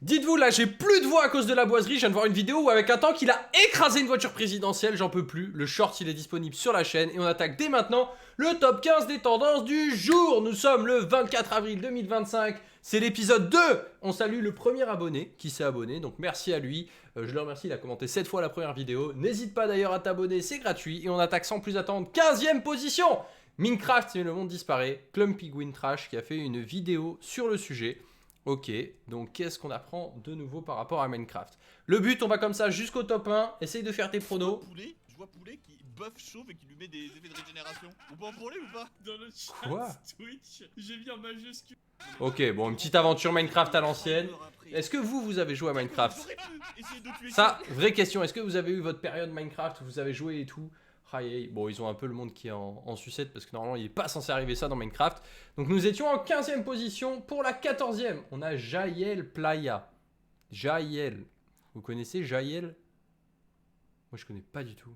Dites-vous, là, j'ai plus de voix à cause de la boiserie. Je viens de voir une vidéo où, avec un tank, il a écrasé une voiture présidentielle. J'en peux plus. Le short, il est disponible sur la chaîne. Et on attaque dès maintenant le top 15 des tendances du jour. Nous sommes le 24 avril 2025. C'est l'épisode 2. On salue le premier abonné qui s'est abonné. Donc, merci à lui. Je le remercie. Il a commenté 7 fois la première vidéo. N'hésite pas d'ailleurs à t'abonner. C'est gratuit. Et on attaque sans plus attendre. 15e position. Minecraft, c'est le monde disparaît. Clumpy Gwyn Trash qui a fait une vidéo sur le sujet. Ok, donc qu'est-ce qu'on apprend de nouveau par rapport à Minecraft? Le but, on va comme ça jusqu'au top 1. Essaye de faire tes pronos. Je vois Poulet qui buff chauve et qui lui met des effets de régénération. On peut en parler ou pas? Dans le chat Quoi Twitch, j'ai mis en majuscule. Ok, bon, une petite aventure Minecraft à l'ancienne. Est-ce que vous avez joué à Minecraft? Ça, vraie question, est-ce que vous avez eu votre période Minecraft où vous avez joué et tout? Bon, ils ont un peu le monde qui est en sucette parce que normalement il n'est pas censé arriver ça dans Minecraft. Donc nous étions en 15e position pour la 14e. On a Jaël Playa. Jaël. Vous connaissez Jaël? Moi je connais pas du tout.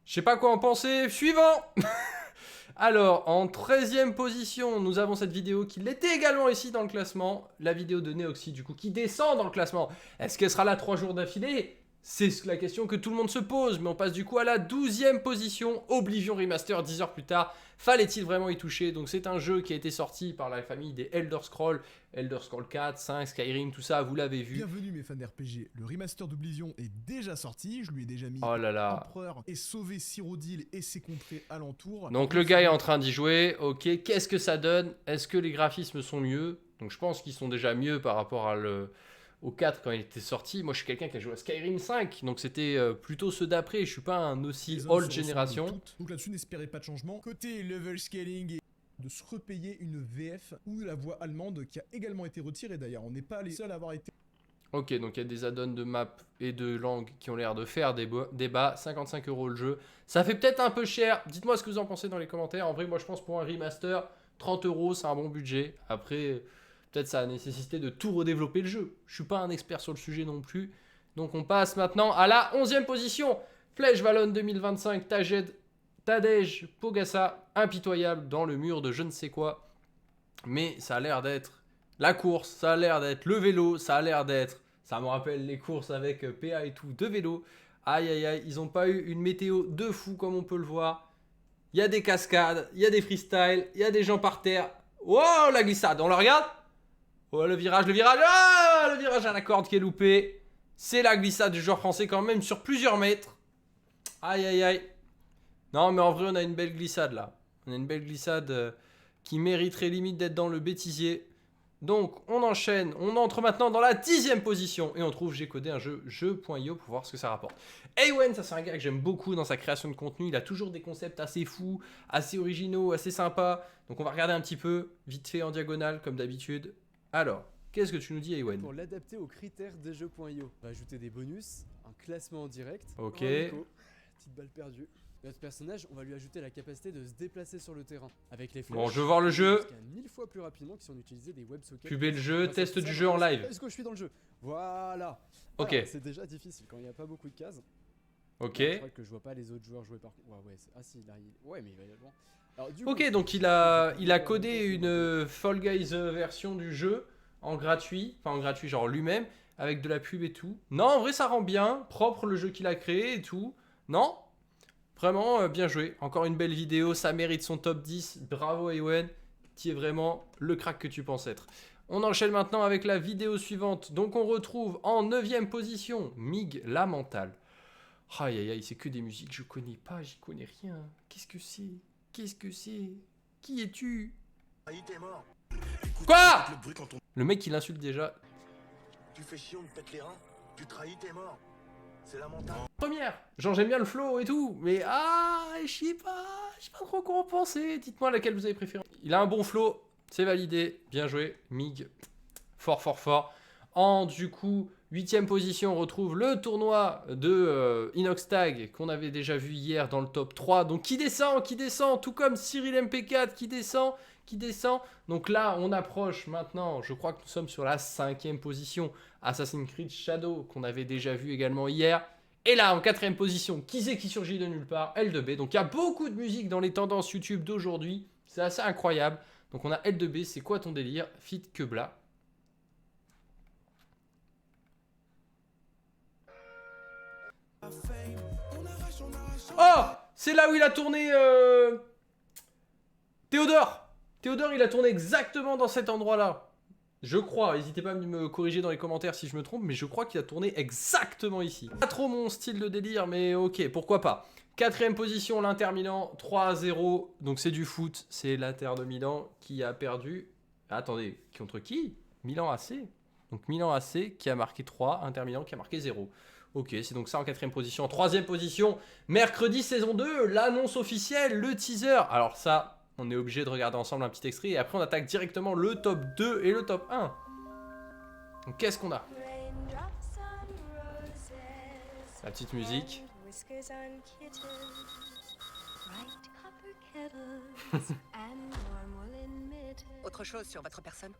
Je sais pas quoi en penser. Suivant. Alors, en 13e position, nous avons cette vidéo qui l'était également ici dans le classement. La vidéo de Neoxy, du coup, qui descend dans le classement. Est-ce qu'elle sera là 3 jours d'affilée? C'est la question que tout le monde se pose. Mais on passe du coup à la 12e position. Oblivion Remaster, 10 heures plus tard. Fallait-il vraiment y toucher? Donc c'est un jeu qui a été sorti par la famille des Elder Scrolls. Elder Scrolls 4, 5, Skyrim, tout ça, vous l'avez vu. Bienvenue mes fans d'RPG, le remaster d'Oblivion est déjà sorti, je lui ai déjà mis Oh là là. Empereur et sauvé Cyrodiil et ses contrées alentours. Donc le gars est en train d'y jouer, ok, qu'est-ce que ça donne? Est-ce que les graphismes sont mieux? Donc je pense qu'ils sont déjà mieux par rapport au 4 quand il était sorti. Moi je suis quelqu'un qui a joué à Skyrim 5, donc c'était plutôt ceux d'après, je suis pas un aussi Les zones old se génération. ressemblent toutes. Donc là-dessus n'espérez pas de changement. Côté level scaling et de se repayer une VF ou la voix allemande qui a également été retirée d'ailleurs, on n'est pas les seuls à avoir été... Ok, donc il y a des add-ons de map et de langue qui ont l'air de faire débat. 55 € le jeu. Ça fait peut-être un peu cher. Dites-moi ce que vous en pensez dans les commentaires. En vrai, moi je pense pour un remaster, 30 € c'est un bon budget. Après, peut-être ça a nécessité de tout redévelopper le jeu. Je suis pas un expert sur le sujet non plus. Donc on passe maintenant à la 11e position. Flèche Wallon 2025, Tadej Pogaça, impitoyable dans le mur de je ne sais quoi. Mais ça a l'air d'être la course, ça a l'air d'être le vélo, ça a l'air d'être... Ça me rappelle les courses avec PA et tout, de vélo. Aïe aïe aïe, ils n'ont pas eu une météo de fou comme on peut le voir. Il y a des cascades, il y a des freestyles, il y a des gens par terre. Oh la glissade, on le regarde? Oh le virage, ah, le virage à la corde qui est loupé. C'est la glissade du genre français quand même sur plusieurs mètres. Aïe aïe aïe. Non mais en vrai on a une belle glissade là. On a une belle glissade qui mériterait limite d'être dans le bêtisier. Donc on enchaîne, on entre maintenant dans la 10e position et on trouve j'ai codé un jeu.io pour voir ce que ça rapporte. Ewen, ça c'est un gars que j'aime beaucoup dans sa création de contenu, il a toujours des concepts assez fous, assez originaux, assez sympas. Donc on va regarder un petit peu, vite fait en diagonale comme d'habitude. Alors, qu'est-ce que tu nous dis Ewen? Pour l'adapter aux critères des jeux.io, on va ajouter des bonus, un classement en direct. Ok. Petite balle perdue. Notre personnage, on va lui ajouter la capacité de se déplacer sur le terrain avec les flèches. Bon, je veux voir le jeu. Jusqu'à 1000 fois plus rapidement que si on utilisait des WebSockets. Pubez le jeu, Grâce à test tout du ça, jeu en live. Est-ce que je suis dans le jeu? Voilà. Ok. Alors, c'est déjà difficile quand il n'y a pas beaucoup de cases. Ok. Je crois que je vois pas les autres joueurs jouer par contre. Ouais, ah si, là, ouais, mais il va y aller loin. Alors, du Ok, coup, donc il a codé une Fall Guys version du jeu en gratuit, enfin en gratuit genre lui-même, avec de la pub et tout. Non, en vrai ça rend bien, propre le jeu qu'il a créé et tout. Non, vraiment bien joué. Encore une belle vidéo, ça mérite son top 10. Bravo Ewen, tu es vraiment le crack que tu penses être. On enchaîne maintenant avec la vidéo suivante. Donc on retrouve en 9e position Mig la mentale. Aïe aïe aïe, c'est que des musiques que je connais pas, j'y connais rien. Qu'est-ce que c'est? Qu'est-ce que c'est? Qui es-tu? Quoi? Le mec il insulte déjà. Tu fais chier, on te pète les reins. Tu trahis, t'es mort. C'est lamentable. Première. Genre j'aime bien le flow et tout, mais je sais pas trop quoi en penser. Dites-moi laquelle vous avez préféré. Il a un bon flow, c'est validé. Bien joué, Mig. Fort fort fort. En du coup 8e position, on retrouve le tournoi de Inoxtag qu'on avait déjà vu hier dans le top 3. Donc qui descend, tout comme Cyril MP4 qui qui descend. Donc là, on approche maintenant, je crois que nous sommes sur la 5e position. Assassin's Creed Shadow, qu'on avait déjà vu également hier. Et là, en 4e position, qui c'est qui surgit de nulle part? L2B. Donc il y a beaucoup de musique dans les tendances YouTube d'aujourd'hui. C'est assez incroyable. Donc on a L2B, c'est quoi ton délire? Fit Quebla. Oh! C'est là où il a tourné Théodore. Théodore, il a tourné exactement dans cet endroit-là. Je crois, n'hésitez pas à me corriger dans les commentaires si je me trompe, mais je crois qu'il a tourné exactement ici. Pas trop mon style de délire, mais ok, pourquoi pas. 4e position, l'Inter Milan, 3-0. Donc c'est du foot, c'est l'Inter de Milan qui a perdu. Attendez, contre qui? Milan AC. Donc Milan AC qui a marqué 3, Inter Milan qui a marqué 0. Ok, c'est donc ça en 4e position. En 3e position, mercredi saison 2, l'annonce officielle, le teaser. Alors ça, on est obligé de regarder ensemble un petit extrait et après on attaque directement le top 2 et le top 1. Donc qu'est-ce qu'on a? La petite musique. Autre chose sur votre personne?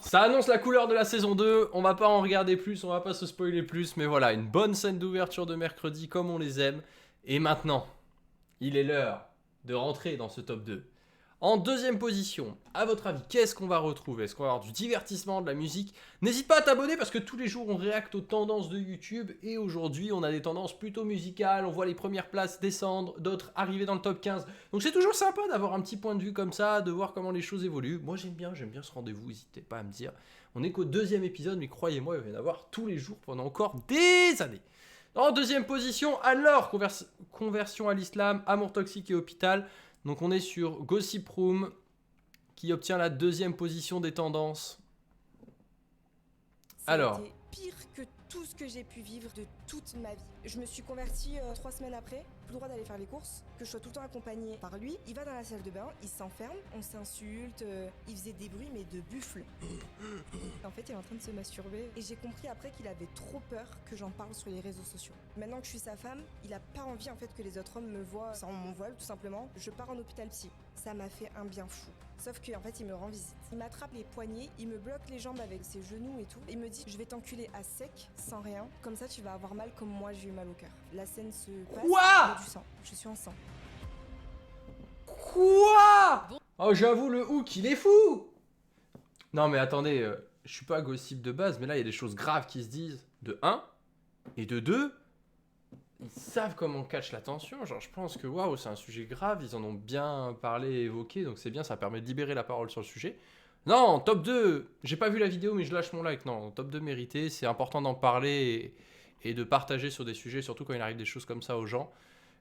Ça annonce la couleur de la saison 2, on va pas en regarder plus, on va pas se spoiler plus, mais voilà, une bonne scène d'ouverture de mercredi comme on les aime. Et maintenant, il est l'heure de rentrer dans ce top 2. En 2e position, à votre avis, qu'est-ce qu'on va retrouver? Est-ce qu'on va avoir du divertissement, de la musique? N'hésite pas à t'abonner parce que tous les jours on réacte aux tendances de YouTube et aujourd'hui on a des tendances plutôt musicales, on voit les premières places descendre, d'autres arriver dans le top 15. Donc c'est toujours sympa d'avoir un petit point de vue comme ça, de voir comment les choses évoluent. Moi j'aime bien ce rendez-vous, n'hésitez pas à me dire. On n'est qu'au 2e épisode, mais croyez-moi, il va y en avoir tous les jours pendant encore des années. En 2e position, alors, conversion à l'islam, amour toxique et hôpital. Donc on est sur Gossip Room qui obtient la 2e position des tendances. Alors. C'était pire que tout ce que j'ai pu vivre de toute ma vie. Je me suis convertie 3 semaines après, plus le droit d'aller faire les courses, que je sois tout le temps accompagnée par lui. Il va dans la salle de bain, il s'enferme, on s'insulte, il faisait des bruits mais de buffle. En fait, il est en train de se masturber et j'ai compris après qu'il avait trop peur que j'en parle sur les réseaux sociaux. Maintenant que je suis sa femme, il a pas envie en fait que les autres hommes me voient sans mon voile tout simplement. Je pars en hôpital psy. Ça m'a fait un bien fou. Sauf qu'en fait, il me rend visite. Il m'attrape les poignets, il me bloque les jambes avec ses genoux et tout. Il me dit, je vais t'enculer à sec, sans rien. Comme ça, tu vas avoir mal comme moi, j'ai eu mal au cœur. La scène se passe, Quoi? il y a du sang. Je suis en sang. Quoi? Oh, j'avoue, le hook, il est fou. Non, mais attendez, je suis pas gossip de base, mais là, il y a des choses graves qui se disent. De 1 et de 2. Ils savent comment catch l'attention. Genre, je pense que waouh, c'est un sujet grave. Ils en ont bien parlé et évoqué. Donc, c'est bien, ça permet de libérer la parole sur le sujet. Non, top 2. J'ai pas vu la vidéo, mais je lâche mon like. Non, top 2 mérité. C'est important d'en parler et de partager sur des sujets, surtout quand il arrive des choses comme ça aux gens.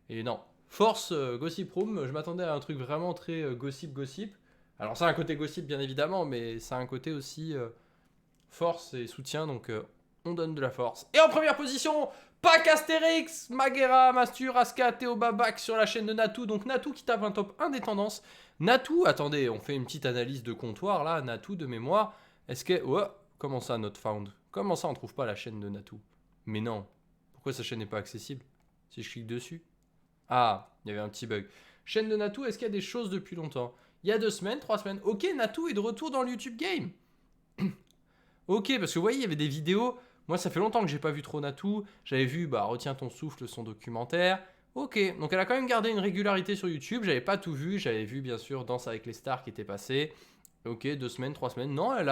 Et non, force Gossip Room. Je m'attendais à un truc vraiment très gossip. Alors, ça a un côté gossip, bien évidemment, mais ça a un côté aussi force et soutien. Donc, on donne de la force. Et en première position, Pack Astérix, Maghera, Mastur, Aska, Théo Babac sur la chaîne de Natou. Donc Natou qui tape un top 1 des tendances. Natou, attendez, on fait une petite analyse de comptoir là. Natou de mémoire. Est-ce que... Ouais, comment ça, not found? Comment ça, on trouve pas la chaîne de Natou? Mais non. Pourquoi sa chaîne n'est pas accessible? Si je clique dessus. Ah, il y avait un petit bug. Chaîne de Natou, est-ce qu'il y a des choses depuis longtemps? Il y a 2 semaines, 3 semaines. Ok, Natou est de retour dans le YouTube Game. Ok, parce que vous voyez, il y avait des vidéos... Moi, ça fait longtemps que j'ai pas vu trop Natou. J'avais vu, Retiens ton souffle, son documentaire. Ok, donc elle a quand même gardé une régularité sur YouTube. J'avais pas tout vu. J'avais vu, bien sûr, Danse avec les stars qui était passé. Ok, 2 semaines, 3 semaines. Non, elle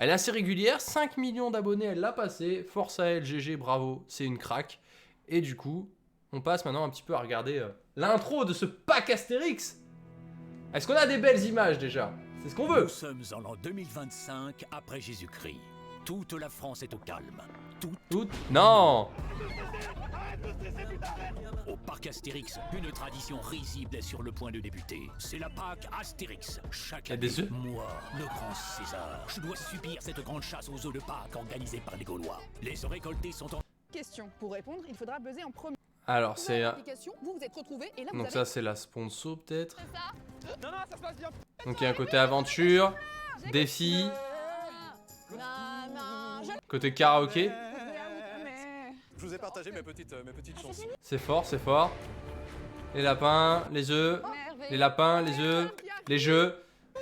est assez régulière. 5 millions d'abonnés, elle l'a passé. Force à elle, GG, bravo. C'est une craque. Et du coup, on passe maintenant un petit peu à regarder l'intro de ce pack Astérix. Est-ce qu'on a des belles images déjà? C'est ce qu'on veut. Nous sommes en l'an 2025 après Jésus-Christ. Toute la France est au calme. Toute... Non. Au parc Astérix, une tradition risible est sur le point de débuter. C'est la Pâque Astérix. Chaque Il y a des œufs. moi, le grand César, je dois subir cette grande chasse aux œufs de Pâques organisée par les Gaulois. Les œufs récoltés sont en... Question. Pour répondre, il faudra buzzer en premier. Alors c'est... Vous vous êtes retrouvés et là vous Donc avez... ça c'est la sponsor peut-être. Non, ça se passe bien. Donc il y a un côté aventure, défi, côté karaoké. Je vous ai partagé mes petites chances. C'est fort, c'est fort. Les lapins, les œufs, les lapins, les œufs, les jeux.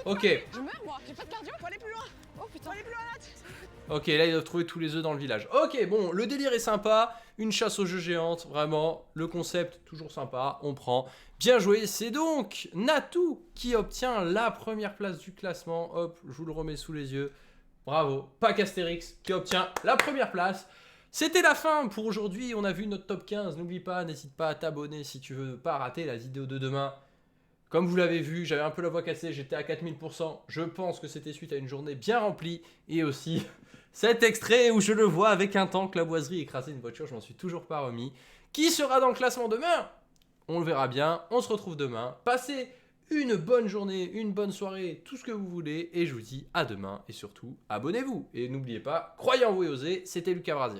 Ok. Je meurs moi, j'ai pas de cardio, faut aller plus loin. Oh putain, faut aller plus loin là. Ok, là ils doivent trouver tous les œufs dans le village. Ok, bon, le délire est sympa. Une chasse aux jeux géantes, vraiment. Le concept, toujours sympa. On prend. Bien joué. C'est donc Natou qui obtient la première place du classement. Hop, je vous le remets sous les yeux. Bravo. Pack Astérix qui obtient la première place. C'était la fin pour aujourd'hui. On a vu notre top 15. N'oublie pas, n'hésite pas à t'abonner si tu veux pas rater la vidéo de demain. Comme vous l'avez vu, j'avais un peu la voix cassée, j'étais à 4000%. Je pense que c'était suite à une journée bien remplie. Et aussi cet extrait où je le vois avec un tank, la boiserie écraser une voiture, je m'en suis toujours pas remis. Qui sera dans le classement demain? On le verra bien, on se retrouve demain. Passez une bonne journée, une bonne soirée, tout ce que vous voulez. Et je vous dis à demain et surtout, abonnez-vous. Et n'oubliez pas, croyez en vous et osez, c'était Lucas Brasier.